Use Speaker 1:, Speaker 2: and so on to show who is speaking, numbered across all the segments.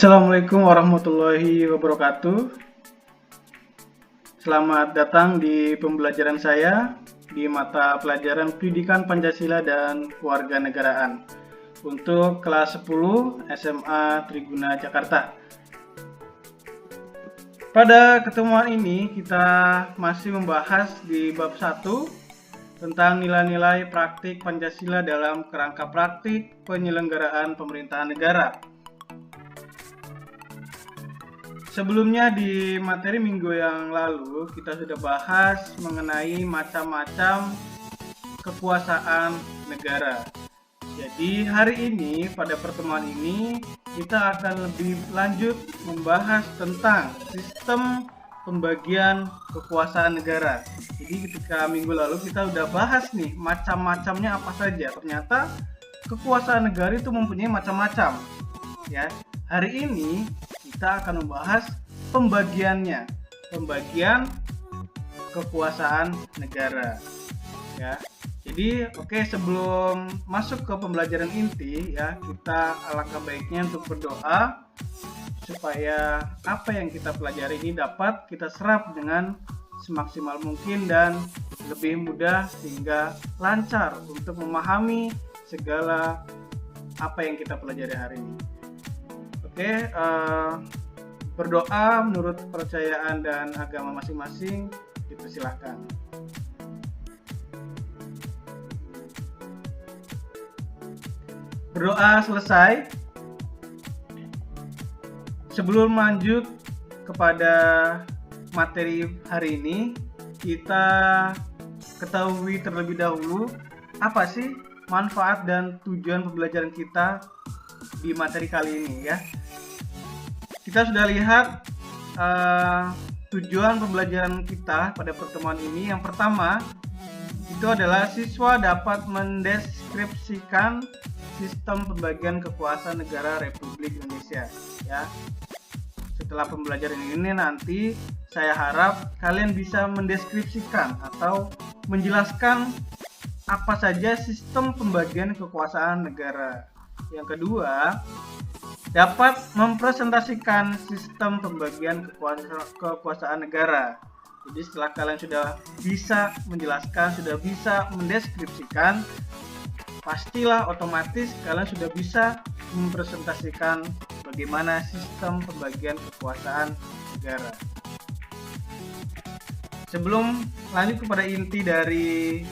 Speaker 1: Assalamualaikum warahmatullahi wabarakatuh. Selamat datang di pembelajaran saya di mata pelajaran Pendidikan Pancasila dan Kewarganegaraan untuk kelas 10 SMA Triguna Jakarta. Pada ketemuan ini kita masih membahas di bab 1 tentang nilai-nilai praktik Pancasila dalam kerangka praktik penyelenggaraan pemerintahan negara. Sebelumnya di materi minggu yang lalu kita sudah bahas mengenai macam-macam kekuasaan negara. Jadi hari ini pada pertemuan ini kita akan lebih lanjut membahas tentang sistem pembagian kekuasaan negara. Jadi ketika minggu lalu kita sudah bahas nih macam-macamnya apa saja. Ternyata kekuasaan negara itu mempunyai macam-macam. Ya, hari ini kita akan membahas pembagiannya, pembagian kekuasaan negara. Ya, jadi sebelum masuk ke pembelajaran inti, ya kita alangkah baiknya untuk berdoa supaya apa yang kita pelajari ini dapat kita serap dengan semaksimal mungkin dan lebih mudah sehingga lancar untuk memahami segala apa yang kita pelajari hari ini. Berdoa menurut kepercayaan dan agama masing-masing dipersilahkan. Berdoa selesai. Sebelum lanjut kepada materi hari ini, kita ketahui terlebih dahulu apa sih manfaat dan tujuan pembelajaran kita di materi kali ini, ya. Kita sudah lihat tujuan pembelajaran kita pada pertemuan ini. Yang pertama itu adalah siswa dapat mendeskripsikan sistem pembagian kekuasaan negara Republik Indonesia. Ya, setelah pembelajaran ini nanti saya harap kalian bisa mendeskripsikan atau menjelaskan apa saja sistem pembagian kekuasaan negara. Yang kedua, dapat mempresentasikan sistem pembagian kekuasaan negara. Jadi setelah kalian sudah bisa menjelaskan, sudah bisa mendeskripsikan, pastilah otomatis kalian sudah bisa mempresentasikan bagaimana sistem pembagian kekuasaan negara. Sebelum lanjut kepada inti dari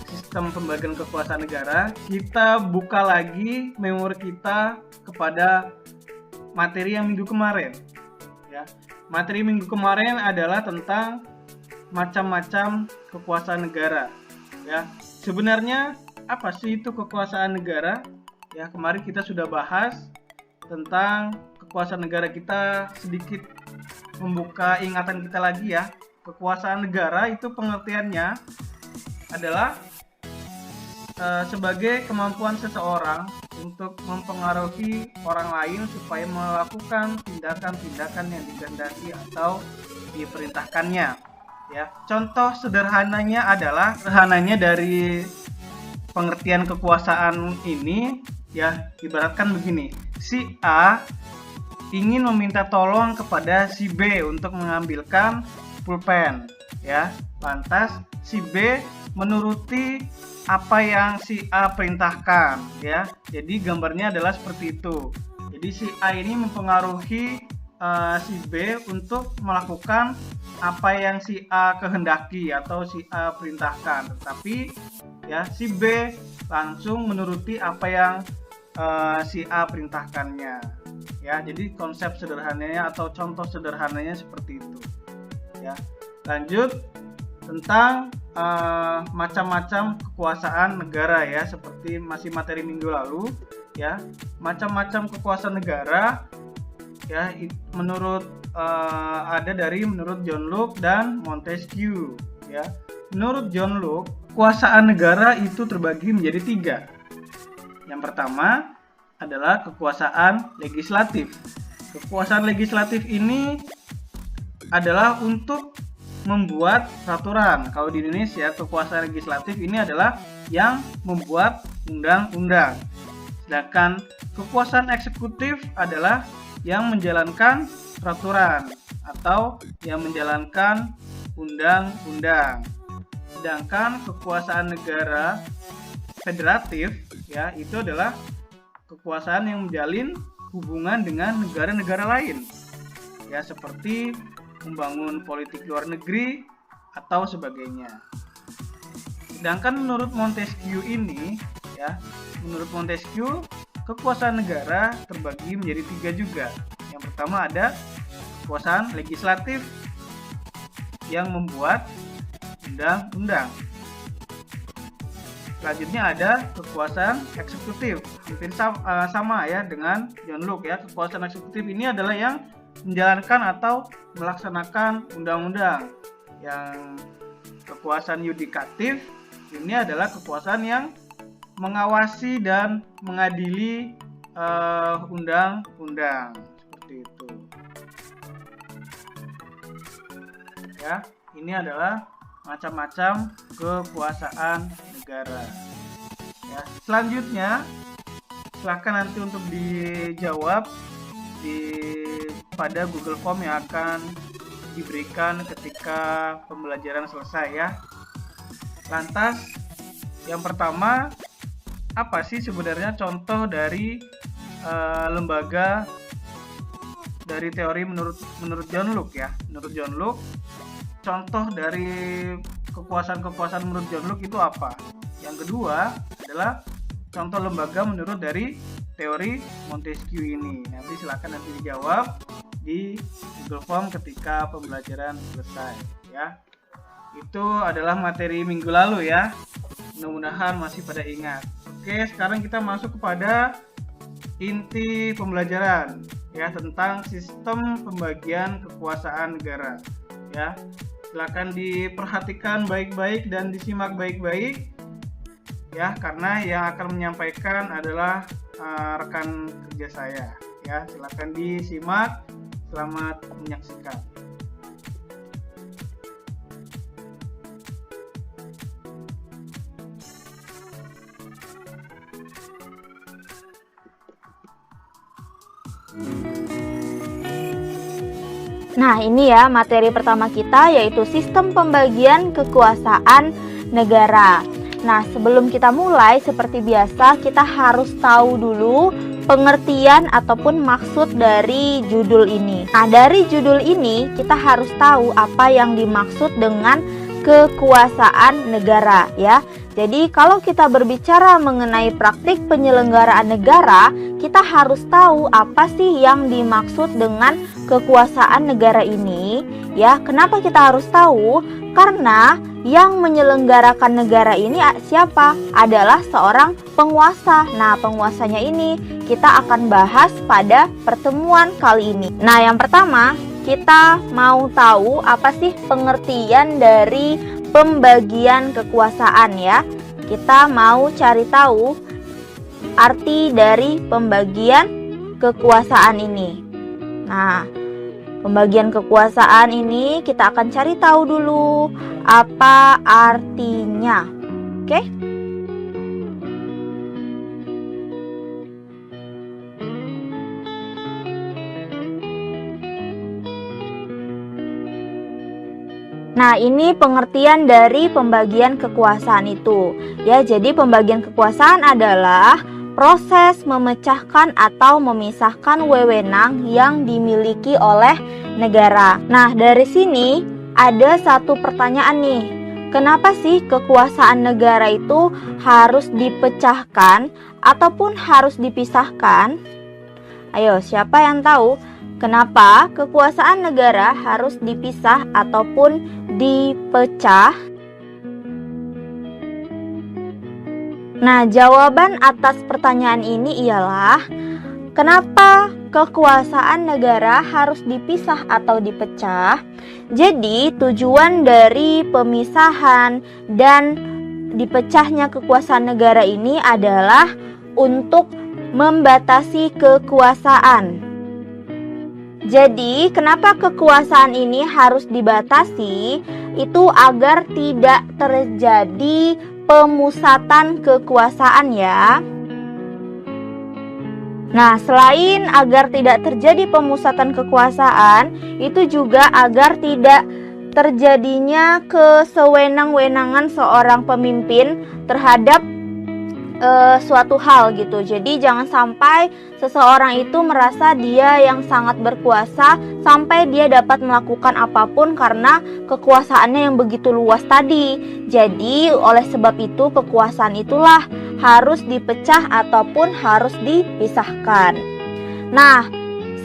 Speaker 1: sistem pembagian kekuasaan negara, kita buka lagi memori kita kepada materi yang minggu kemarin. Ya, materi minggu kemarin adalah tentang macam-macam kekuasaan negara. Ya, sebenarnya apa sih itu kekuasaan negara? Ya, kemarin kita sudah bahas tentang kekuasaan negara. Kita sedikit membuka ingatan kita lagi ya. Kekuasaan negara itu pengertiannya adalah sebagai kemampuan seseorang untuk mempengaruhi orang lain supaya melakukan tindakan-tindakan yang dikehendaki atau diperintahkannya. Ya, contoh sederhananya dari pengertian kekuasaan ini, ya, ibaratkan begini. Si A ingin meminta tolong kepada si B untuk mengambilkan pulpen, ya. Lantas si B menuruti apa yang si A perintahkan, ya. Jadi gambarnya adalah seperti itu. Jadi si A ini mempengaruhi si B untuk melakukan apa yang si A kehendaki atau si A perintahkan. Tetapi ya si B langsung menuruti apa yang si A perintahkannya. Ya, jadi konsep sederhananya atau contoh sederhananya seperti itu. Ya. Lanjut tentang macam-macam kekuasaan negara, ya, seperti masih materi minggu lalu, ya. Macam-macam kekuasaan negara, ya, menurut John Locke dan Montesquieu, ya. Menurut John Locke, kekuasaan negara itu terbagi menjadi 3. Yang pertama adalah kekuasaan legislatif. Kekuasaan legislatif ini adalah untuk membuat peraturan. Kalau di Indonesia, kekuasaan legislatif ini adalah yang membuat undang-undang. Sedangkan kekuasaan eksekutif adalah yang menjalankan peraturan atau yang menjalankan undang-undang. Sedangkan kekuasaan negara federatif ya itu adalah kekuasaan yang menjalin hubungan dengan negara-negara lain. Ya, seperti membangun politik luar negeri atau sebagainya. Sedangkan menurut Montesquieu ini ya, menurut Montesquieu kekuasaan negara terbagi menjadi 3 juga. Yang pertama ada kekuasaan legislatif yang membuat undang-undang. Selanjutnya ada kekuasaan eksekutif, hampir sama ya dengan John Locke ya. Kekuasaan eksekutif ini adalah yang menjalankan atau melaksanakan undang-undang. Yang kekuasaan yudikatif ini adalah kekuasaan yang mengawasi dan mengadili undang-undang, seperti itu. Ya, ini adalah macam-macam kekuasaan negara. Ya, selanjutnya silakan nanti untuk dijawab pada Google Form yang akan diberikan ketika pembelajaran selesai ya. Lantas yang pertama, apa sih sebenarnya contoh dari lembaga dari teori menurut John Locke ya? Menurut John Locke, contoh dari kekuasaan-kekuasaan menurut John Locke itu apa? Yang kedua adalah contoh lembaga menurut dari teori Montesquieu ini. Nanti silakan dijawab di Google Form ketika pembelajaran selesai ya. Itu adalah materi minggu lalu ya. Mudah-mudahan masih pada ingat. Oke, sekarang kita masuk kepada inti pembelajaran ya tentang sistem pembagian kekuasaan negara ya. Silakan diperhatikan baik-baik dan disimak baik-baik ya, karena yang akan menyampaikan adalah rekan kerja saya ya. Silakan disimak. Selamat menyaksikan.
Speaker 2: Nah, ini ya materi pertama kita, yaitu sistem pembagian kekuasaan negara. Nah, sebelum kita mulai, seperti biasa kita harus tahu dulu pengertian ataupun maksud dari judul ini. Nah, dari judul ini kita harus tahu apa yang dimaksud dengan kekuasaan negara ya. Jadi kalau kita berbicara mengenai praktik penyelenggaraan negara, kita harus tahu apa sih yang dimaksud dengan kekuasaan negara ini ya. Kenapa kita harus tahu? Karena yang menyelenggarakan negara ini siapa? Adalah seorang penguasa. Nah, penguasanya ini kita akan bahas pada pertemuan kali ini. Nah, yang pertama kita mau tahu apa sih pengertian dari pembagian kekuasaan ya. Kita mau cari tahu arti dari pembagian kekuasaan ini. Nah, pembagian kekuasaan ini kita akan cari tahu dulu apa artinya. Oke? Nah, ini pengertian dari pembagian kekuasaan itu. Ya, jadi pembagian kekuasaan adalah proses memecahkan atau memisahkan wewenang yang dimiliki oleh negara. Nah, dari sini ada satu pertanyaan nih. Kenapa sih kekuasaan negara itu harus dipecahkan ataupun harus dipisahkan? Ayo, siapa yang tahu kenapa kekuasaan negara harus dipisah ataupun dipecah? Nah, jawaban atas pertanyaan ini ialah kenapa kekuasaan negara harus dipisah atau dipecah. Jadi, tujuan dari pemisahan dan dipecahnya kekuasaan negara ini adalah untuk membatasi kekuasaan. Jadi, kenapa kekuasaan ini harus dibatasi? Itu agar tidak terjadi pemusatan kekuasaan ya. Nah, selain agar tidak terjadi pemusatan kekuasaan, itu juga agar tidak terjadinya kesewenang-wenangan seorang pemimpin terhadap suatu hal gitu. Jadi jangan sampai seseorang itu merasa dia yang sangat berkuasa sampai dia dapat melakukan apapun karena kekuasaannya yang begitu luas tadi. Jadi oleh sebab itu kekuasaan itulah harus dipecah ataupun harus dipisahkan. Nah,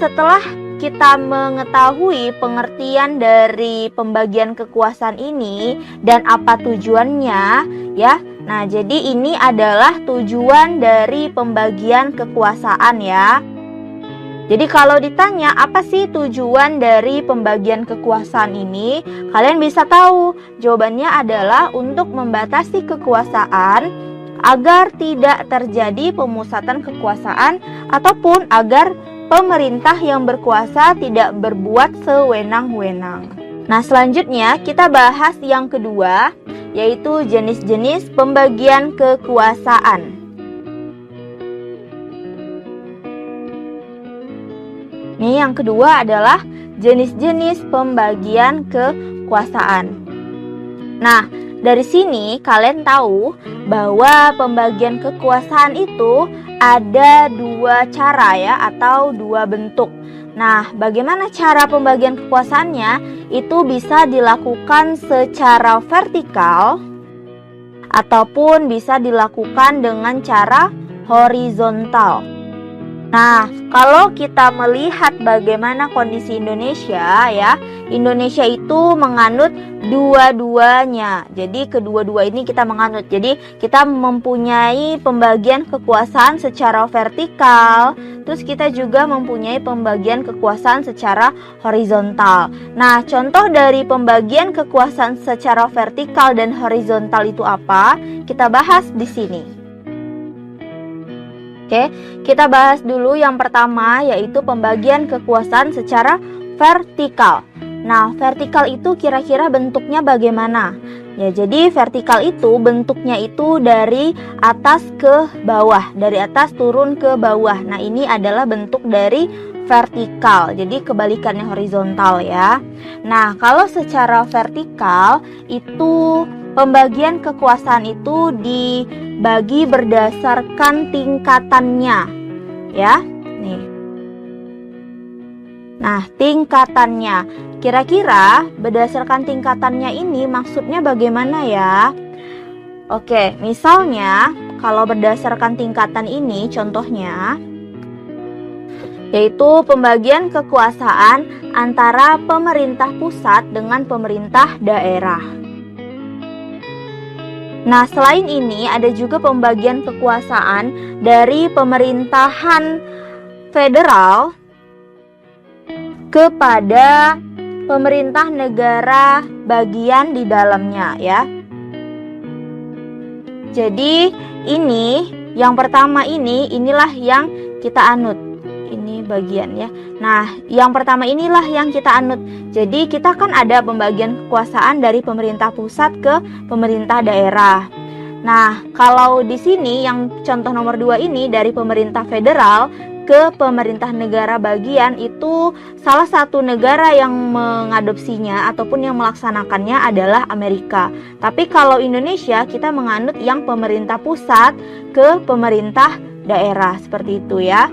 Speaker 2: setelah kita mengetahui pengertian dari pembagian kekuasaan ini dan apa tujuannya ya. Nah, jadi ini adalah tujuan dari pembagian kekuasaan ya. Jadi kalau ditanya apa sih tujuan dari pembagian kekuasaan ini, kalian bisa tahu jawabannya adalah untuk membatasi kekuasaan agar tidak terjadi pemusatan kekuasaan ataupun agar pemerintah yang berkuasa tidak berbuat sewenang-wenang. Nah, selanjutnya kita bahas yang kedua, yaitu jenis-jenis pembagian kekuasaan. Ini yang kedua adalah jenis-jenis pembagian kekuasaan. Nah, dari sini kalian tahu bahwa pembagian kekuasaan itu ada dua cara ya, atau dua bentuk. Nah, bagaimana cara pembagian kekuasaannya? Itu bisa dilakukan secara vertikal ataupun bisa dilakukan dengan cara horizontal. Nah, kalau kita melihat bagaimana kondisi Indonesia ya, Indonesia itu menganut dua-duanya. Jadi kedua-dua ini kita menganut. Jadi kita mempunyai pembagian kekuasaan secara vertikal, terus kita juga mempunyai pembagian kekuasaan secara horizontal. Nah, contoh dari pembagian kekuasaan secara vertikal dan horizontal itu apa? Kita bahas di sini. Oke, kita bahas dulu yang pertama, yaitu pembagian kekuasaan secara vertikal. Nah, vertikal itu kira-kira bentuknya bagaimana? Ya, jadi vertikal itu bentuknya itu dari atas ke bawah, dari atas turun ke bawah. Nah, ini adalah bentuk dari vertikal, jadi kebalikannya horizontal ya. Nah, kalau secara vertikal itu pembagian kekuasaan itu dibagi berdasarkan tingkatannya ya. Nih. Nah, tingkatannya. Kira-kira berdasarkan tingkatannya ini maksudnya bagaimana ya? Oke, misalnya kalau berdasarkan tingkatan ini contohnya yaitu pembagian kekuasaan antara pemerintah pusat dengan pemerintah daerah. Nah, selain ini ada juga pembagian kekuasaan dari pemerintahan federal kepada pemerintah negara bagian di dalamnya ya. Jadi ini yang pertama inilah yang kita anut. Ini bagian ya. Nah, yang pertama inilah yang kita anut. Jadi kita kan ada pembagian kekuasaan dari pemerintah pusat ke pemerintah daerah. Nah, kalau di sini yang contoh nomor 2 ini dari pemerintah federal ke pemerintah negara bagian, itu salah satu negara yang mengadopsinya ataupun yang melaksanakannya adalah Amerika. Tapi kalau Indonesia kita menganut yang pemerintah pusat ke pemerintah daerah seperti itu ya.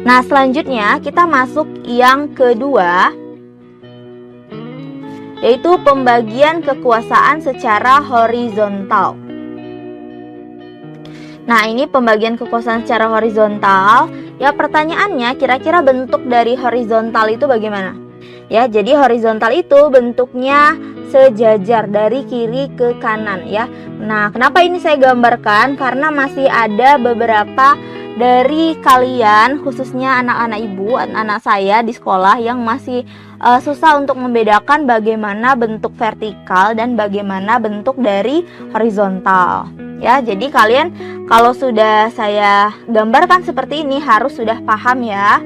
Speaker 2: Nah, selanjutnya kita masuk yang kedua, yaitu pembagian kekuasaan secara horizontal. Nah, ini pembagian kekuasaan secara horizontal. Ya, pertanyaannya kira-kira bentuk dari horizontal itu bagaimana? Ya, jadi horizontal itu bentuknya sejajar dari kiri ke kanan ya. Nah, kenapa ini saya gambarkan? Karena masih ada beberapa dari kalian, khususnya anak-anak ibu, anak-anak saya di sekolah yang masih susah untuk membedakan bagaimana bentuk vertikal dan bagaimana bentuk dari horizontal. Ya, jadi kalian kalau sudah saya gambarkan seperti ini harus sudah paham ya.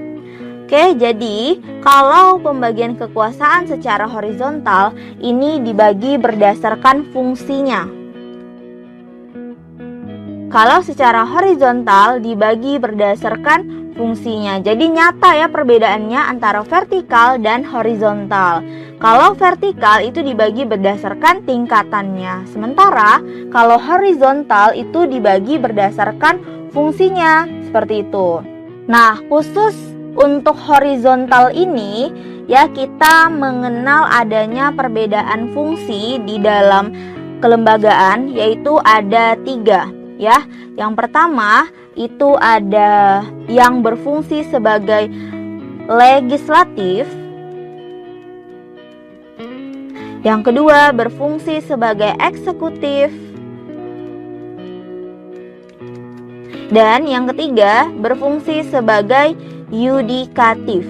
Speaker 2: Oke, jadi kalau pembagian kekuasaan secara horizontal ini dibagi berdasarkan fungsinya. Kalau secara horizontal dibagi berdasarkan fungsinya. Jadi nyata ya perbedaannya antara vertikal dan horizontal. Kalau vertikal itu dibagi berdasarkan tingkatannya. Sementara kalau horizontal itu dibagi berdasarkan fungsinya. Seperti itu. Nah, khusus untuk horizontal ini ya kita mengenal adanya perbedaan fungsi di dalam kelembagaan, yaitu ada 3 ya. Yang pertama itu ada yang berfungsi sebagai legislatif. Yang kedua berfungsi sebagai eksekutif. Dan yang ketiga berfungsi sebagai yudikatif.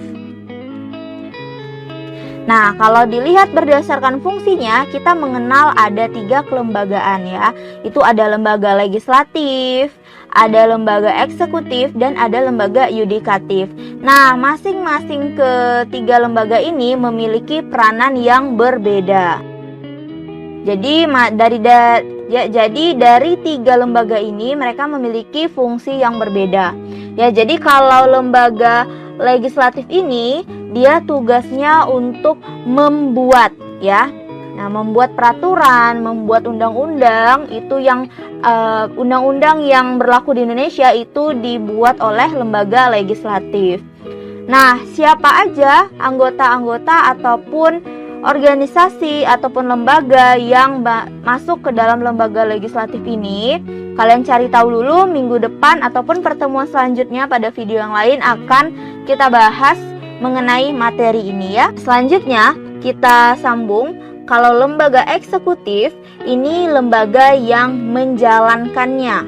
Speaker 2: Nah, kalau dilihat berdasarkan fungsinya, kita mengenal ada 3 kelembagaan ya. Itu ada lembaga legislatif, ada lembaga eksekutif, dan ada lembaga yudikatif. Nah, masing-masing ketiga lembaga ini memiliki peranan yang berbeda. Jadi dari 3 lembaga ini mereka memiliki fungsi yang berbeda. Ya, jadi kalau lembaga legislatif ini dia tugasnya untuk membuat ya. Nah, membuat peraturan, membuat undang-undang itu yang undang-undang yang berlaku di Indonesia itu dibuat oleh lembaga legislatif. Nah, siapa aja anggota-anggota ataupun organisasi ataupun lembaga yang masuk ke dalam lembaga legislatif ini? Kalian cari tahu dulu, minggu depan ataupun pertemuan selanjutnya pada video yang lain akan kita bahas mengenai materi ini ya. Selanjutnya kita sambung. Kalau lembaga eksekutif ini lembaga yang menjalankannya.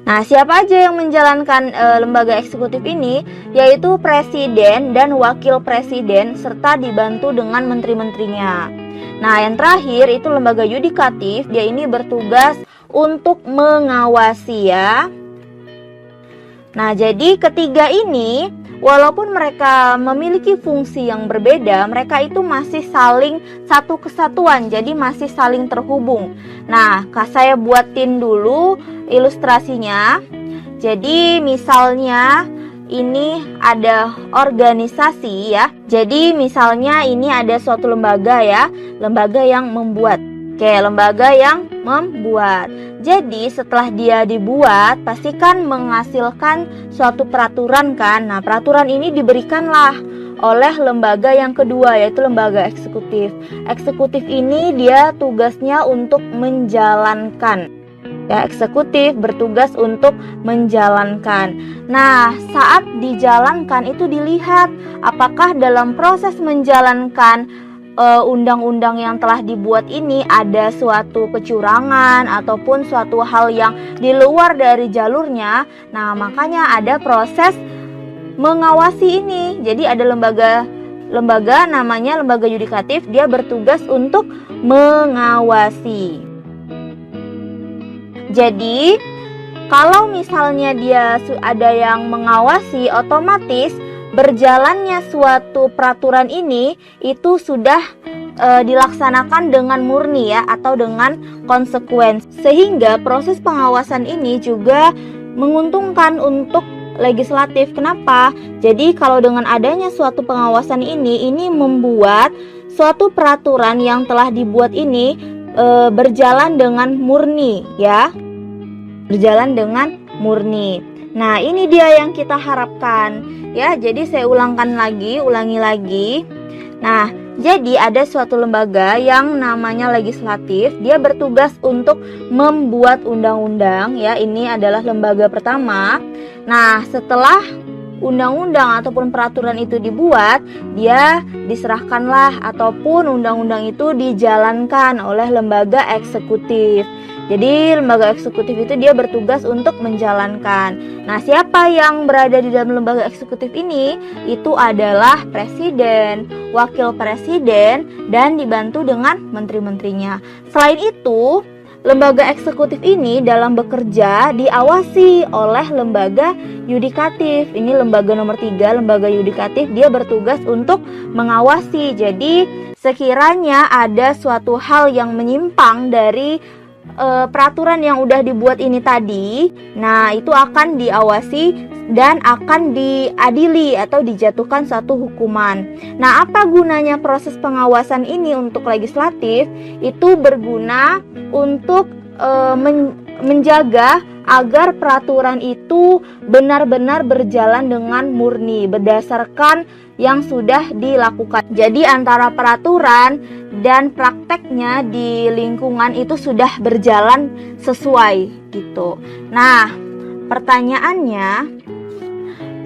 Speaker 2: Nah, siapa aja yang menjalankan lembaga eksekutif ini? Yaitu presiden dan wakil presiden serta dibantu dengan menteri-menterinya. Nah, yang terakhir itu lembaga yudikatif, dia ini bertugas untuk mengawasi ya. Nah, jadi ketiga ini walaupun mereka memiliki fungsi yang berbeda, mereka itu masih saling satu kesatuan, jadi masih saling terhubung. Nah, saya buatin dulu ilustrasinya. Jadi misalnya ini ada organisasi ya. Jadi misalnya ini ada suatu lembaga ya, lembaga yang membuat. Oke, lembaga yang membuat. Jadi setelah dia dibuat pasti kan menghasilkan suatu peraturan kan. Nah, peraturan ini diberikanlah oleh lembaga yang kedua, yaitu lembaga eksekutif. Eksekutif ini dia tugasnya untuk menjalankan. Ya, eksekutif bertugas untuk menjalankan. Nah, saat dijalankan itu dilihat apakah dalam proses menjalankan undang-undang yang telah dibuat ini ada suatu kecurangan ataupun suatu hal yang di luar dari jalurnya. Nah, makanya ada proses mengawasi ini. Jadi ada lembaga namanya lembaga yudikatif, dia bertugas untuk mengawasi. Jadi kalau misalnya dia ada yang mengawasi, otomatis berjalannya suatu peraturan ini itu sudah dilaksanakan dengan murni ya, atau dengan konsekuensi, sehingga proses pengawasan ini juga menguntungkan untuk legislatif. Kenapa? Jadi kalau dengan adanya suatu pengawasan ini membuat suatu peraturan yang telah dibuat ini berjalan dengan murni ya, berjalan dengan murni. Nah, ini dia yang kita harapkan ya. Jadi saya ulangi lagi. Nah, jadi ada suatu lembaga yang namanya legislatif, dia bertugas untuk membuat undang-undang ya. Ini adalah lembaga pertama. Nah, setelah undang-undang ataupun peraturan itu dibuat, dia diserahkanlah ataupun undang-undang itu dijalankan oleh lembaga eksekutif. Jadi lembaga eksekutif itu dia bertugas untuk menjalankan. Nah, siapa yang berada di dalam lembaga eksekutif ini? Itu adalah presiden, wakil presiden, dan dibantu dengan menteri-menterinya. Selain itu, lembaga eksekutif ini dalam bekerja diawasi oleh lembaga yudikatif. Ini lembaga nomor 3, lembaga yudikatif, dia bertugas untuk mengawasi. Jadi sekiranya ada suatu hal yang menyimpang dari peraturan yang udah dibuat ini tadi, nah itu akan diawasi dan akan diadili atau dijatuhkan suatu hukuman. Nah, apa gunanya proses pengawasan ini untuk legislatif? Itu berguna untuk menjaga agar peraturan itu benar-benar berjalan dengan murni berdasarkan yang sudah dilakukan. Jadi antara peraturan dan prakteknya di lingkungan itu sudah berjalan sesuai gitu. Nah, pertanyaannya,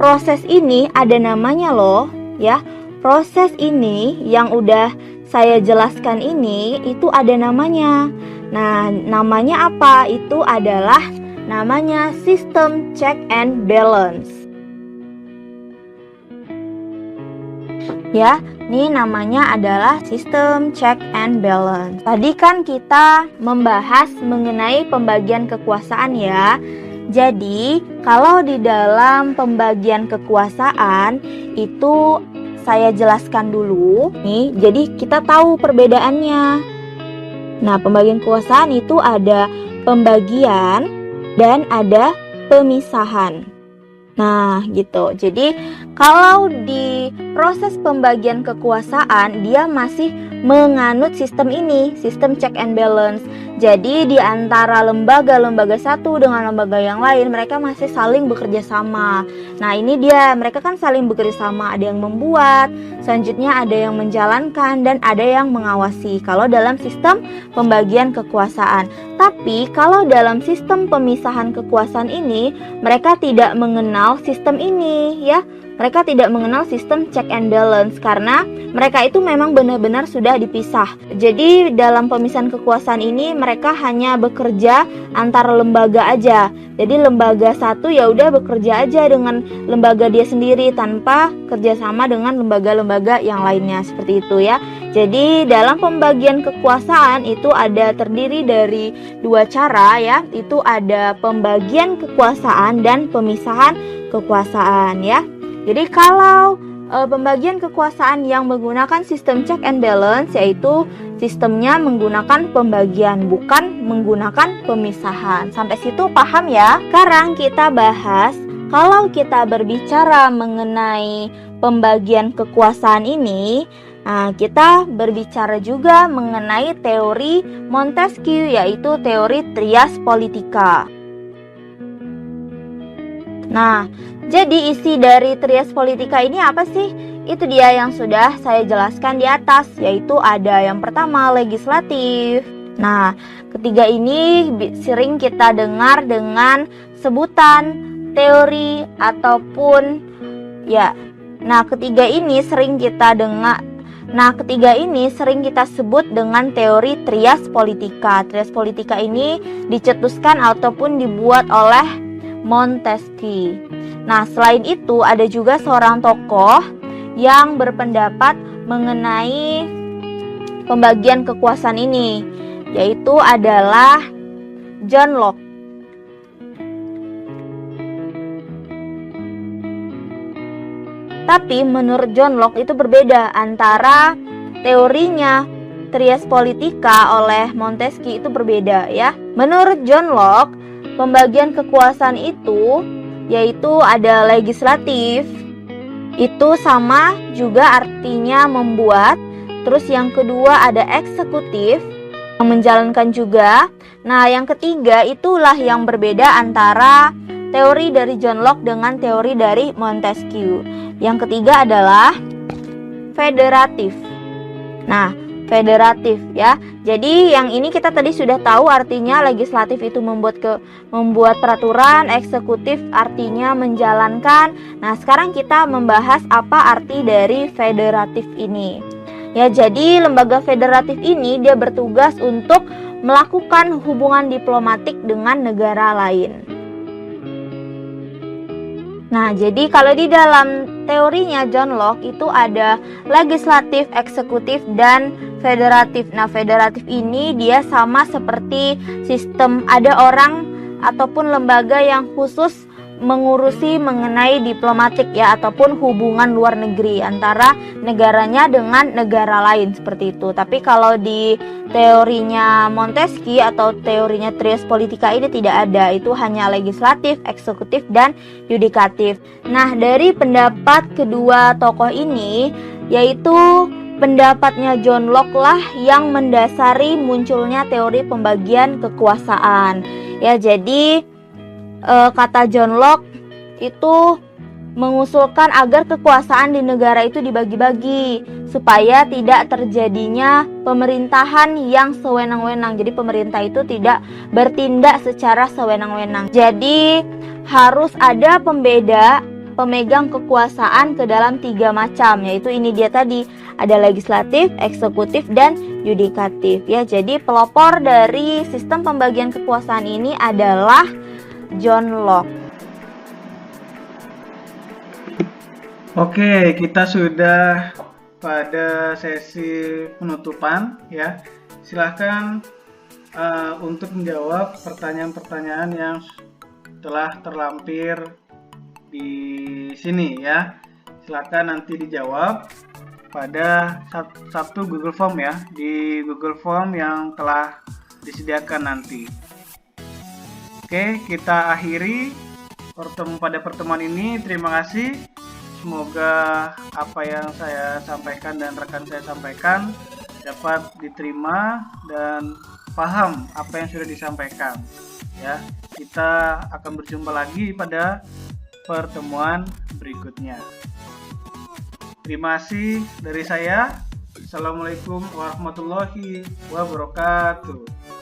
Speaker 2: proses ini ada namanya loh ya. Proses ini yang udah saya jelaskan ini itu ada namanya. Nah, namanya apa? Itu adalah namanya sistem check and balance. Ya, ini namanya adalah sistem check and balance. Tadi kan kita membahas mengenai pembagian kekuasaan ya. Jadi, kalau di dalam pembagian kekuasaan itu saya jelaskan dulu nih. Jadi, kita tahu perbedaannya. Nah, pembagian kekuasaan itu ada pembagian dan ada pemisahan. Nah, gitu. Jadi, kalau di proses pembagian kekuasaan, dia masih menganut sistem ini, sistem check and balance. Jadi, di antara lembaga-lembaga satu dengan lembaga yang lain, mereka masih saling bekerja sama. Nah, ini dia, mereka kan saling bekerja sama. Ada yang membuat, selanjutnya ada yang menjalankan, dan ada yang mengawasi. Kalau dalam sistem pembagian kekuasaan. Tapi, kalau dalam sistem pemisahan kekuasaan ini, mereka tidak mengenal sistem ini, ya. Mereka tidak mengenal sistem check and balance karena mereka itu memang benar-benar sudah dipisah. Jadi dalam pemisahan kekuasaan ini mereka hanya bekerja antara lembaga aja. Jadi lembaga satu ya udah bekerja aja dengan lembaga dia sendiri tanpa kerjasama dengan lembaga-lembaga yang lainnya, seperti itu ya. Jadi dalam pembagian kekuasaan itu ada terdiri dari dua cara ya. Itu ada pembagian kekuasaan dan pemisahan kekuasaan ya. Jadi kalau pembagian kekuasaan yang menggunakan sistem check and balance, yaitu sistemnya menggunakan pembagian bukan menggunakan pemisahan. Sampai situ paham ya? Sekarang kita bahas kalau kita berbicara mengenai pembagian kekuasaan ini, nah, kita berbicara juga mengenai teori Montesquieu, yaitu teori trias politica. Nah, jadi isi dari trias politica ini apa sih? Itu dia yang sudah saya jelaskan di atas, yaitu ada yang pertama legislatif. Nah, ketiga ini sering kita dengar dengan sebutan teori ataupun ya. Nah, ketiga ini sering kita sebut dengan teori trias politica. Trias politica ini dicetuskan ataupun dibuat oleh Montesquieu. Nah, selain itu ada juga seorang tokoh yang berpendapat mengenai pembagian kekuasaan ini, yaitu adalah John Locke. Tapi menurut John Locke itu berbeda antara teorinya trias politica oleh Montesquieu, itu berbeda ya. Menurut John Locke, pembagian kekuasaan itu yaitu ada legislatif, itu sama juga artinya membuat. Terus yang kedua ada eksekutif yang menjalankan juga. Nah, yang ketiga itulah yang berbeda antara teori dari John Locke dengan teori dari Montesquieu. Yang ketiga adalah federatif. Nah, federatif ya. Jadi yang ini kita tadi sudah tahu artinya legislatif itu membuat peraturan, eksekutif artinya menjalankan. Nah, sekarang kita membahas apa arti dari federatif ini. Ya, jadi lembaga federatif ini dia bertugas untuk melakukan hubungan diplomatik dengan negara lain. Nah, jadi kalau di dalam teorinya John Locke itu ada legislatif, eksekutif, dan federatif. Nah, federatif ini dia sama seperti sistem ada orang ataupun lembaga yang khusus mengurusi mengenai diplomatik ya, ataupun hubungan luar negeri antara negaranya dengan negara lain seperti itu. Tapi kalau di teorinya Montesquieu atau teorinya Trias Politica ini tidak ada, itu hanya legislatif, eksekutif, dan yudikatif. Nah, dari pendapat kedua tokoh ini, yaitu pendapatnya John Locke lah yang mendasari munculnya teori pembagian kekuasaan. Ya, jadi kata John Locke itu mengusulkan agar kekuasaan di negara itu dibagi-bagi supaya tidak terjadinya pemerintahan yang sewenang-wenang. Jadi pemerintah itu tidak bertindak secara sewenang-wenang. Jadi harus ada pembeda pemegang kekuasaan ke dalam 3 macam, yaitu ini dia tadi, ada legislatif, eksekutif, dan yudikatif ya. Jadi pelopor dari sistem pembagian kekuasaan ini adalah John Locke.
Speaker 1: Oke, kita sudah pada sesi penutupan ya. Silahkan untuk menjawab pertanyaan-pertanyaan yang telah terlampir di sini ya. Silahkan nanti dijawab pada satu Google Form ya, di Google Form yang telah disediakan nanti. Oke, kita akhiri pada pertemuan ini. Terima kasih. Semoga apa yang saya sampaikan dan rekan saya sampaikan dapat diterima dan paham apa yang sudah disampaikan. Ya, kita akan berjumpa lagi pada pertemuan berikutnya. Terima kasih dari saya. Assalamualaikum warahmatullahi wabarakatuh.